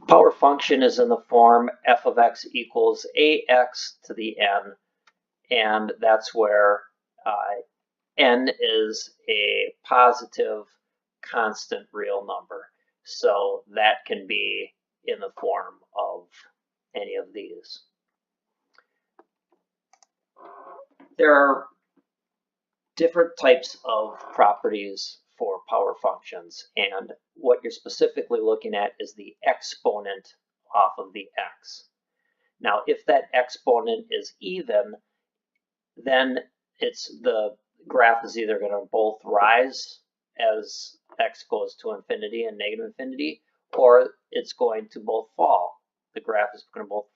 Power function is in the form f of x equals ax to the n, and that's where n is a positive constant real number. So that can be in the form of any of these. There are different types of properties for power functions, and what you're specifically looking at is the exponent off of the x. Now, if that exponent is even, then the graph is either going to both rise as x goes to infinity and negative infinity, or it's going to both fall. The graph is going to both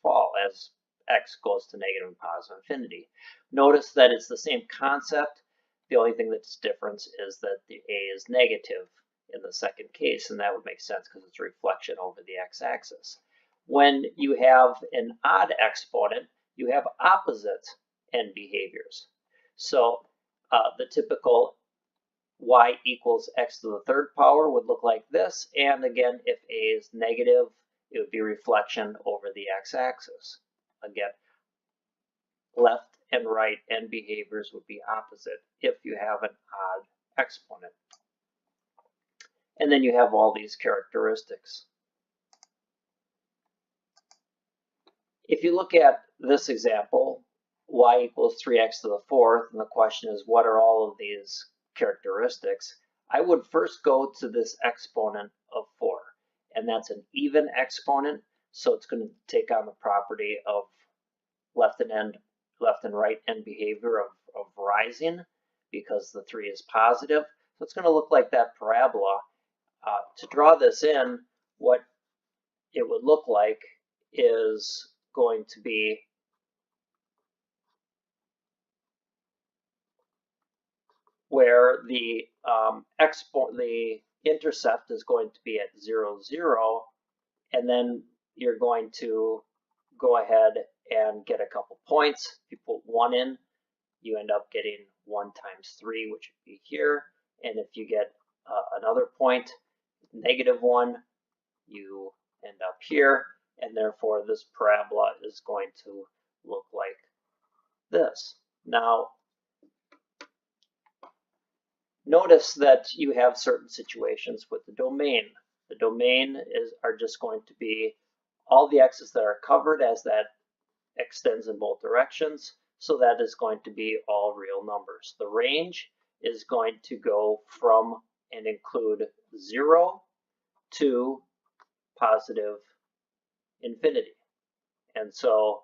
fall as x goes to negative and positive infinity. Notice that it's the same concept. The only thing that's different is that the a is negative in the second case, and that would make sense because it's a reflection over the x-axis. When you have an odd exponent, you have opposite end behaviors. So the typical y equals x to the third power would look like this, and again, if a is negative, it would be reflection over the x-axis. Again, left and right end behaviors would be opposite if you have an odd exponent. And then you have all these characteristics. If you look at this example, y equals 3x to the fourth, and the question is, what are all of these characteristics? I would first go to this exponent of 4, and that's an even exponent, so it's going to take on the property of left and right end behavior of rising, because the 3 is positive. So it's going to look like that parabola. To draw this in, what it would look like is going to be where the intercept is going to be at 0, 0, and then you're going to go ahead and get a couple points. If you put 1 in, you end up getting 1 times 3, which would be here. And if you get another point, -1, you end up here. And therefore, this parabola is going to look like this. Now, notice that you have certain situations with the domain. The domain are just going to be all the x's that are covered as that extends in both directions. So that is going to be all real numbers. The range is going to go from and include 0 to positive infinity. And so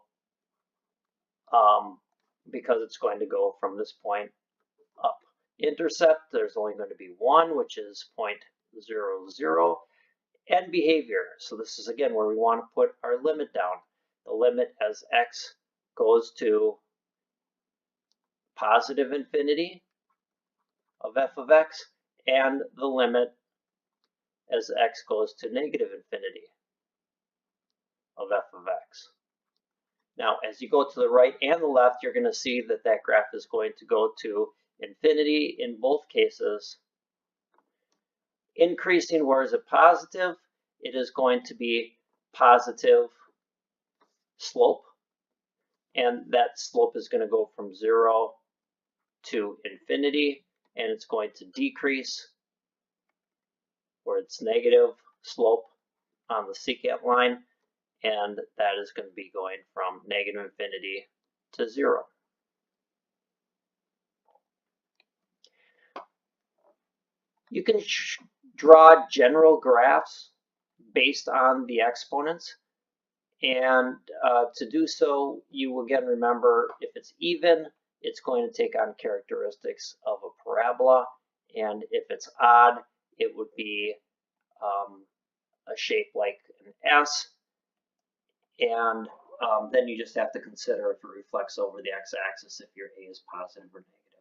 because it's going to go from this point up. Intercept, there's only going to be 1, which is 0.00. And behavior, so this is again where we want to put our limit down. The limit as x goes to positive infinity of f of x, and the limit as x goes to negative infinity of f of x. Now, as you go to the right and the left, you're going to see that that graph is going to go to infinity in both cases. Increasing, where is it positive? It is going to be positive slope, and that slope is going to go from 0 to infinity, and it's going to decrease where it's negative slope on the secant line, and that is going to be going from negative infinity to 0. You can draw general graphs based on the exponents, and to do so, you will again remember if it's even, it's going to take on characteristics of a parabola, and if it's odd, it would be a shape like an S, and then you just have to consider if it reflects over the x-axis if your a is positive or negative.